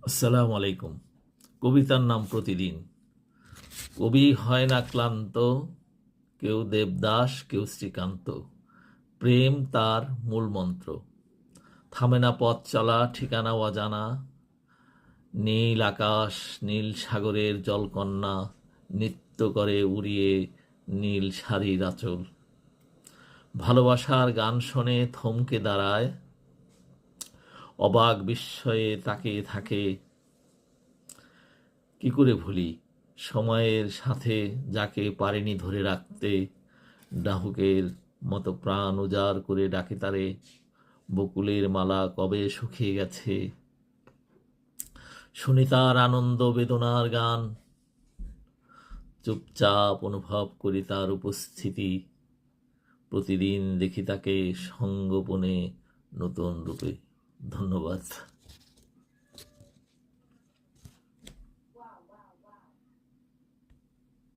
আসসালামু আলাইকুম। কবিতার নাম প্রতিদিন। কবি হয় না ক্লান্ত, কেউ দেবদাস, কেউ শ্রীকান্ত। প্রেম তার মূল মন্ত্র। থামে না পথ চলা, ঠিকানা অজানা। নীল আকাশ, নীল সাগরের জলকন্যা, নৃত্য করে উড়িয়ে নীল শাড়ির আঁচল। ভালোবাসার গান শোনে থমকে দাঁড়ায়, অবাক বিস্ময়ে তাকিয়ে থাকে। কি করে ভুলি সময়ের সাথে যাকে পারেনি ধরে রাখতে, ডাহুকের মতো প্রাণ উজাড় করে ডাকে তারে। বকুলের মালা কবে শুকিয়ে গেছে, শুনি তার আনন্দ বেদনার গান। চুপচাপ অনুভব করি তার উপস্থিতি, প্রতিদিন দেখি তাকে সঙ্গোপনে নতুন রূপে। ধন্যবাদ।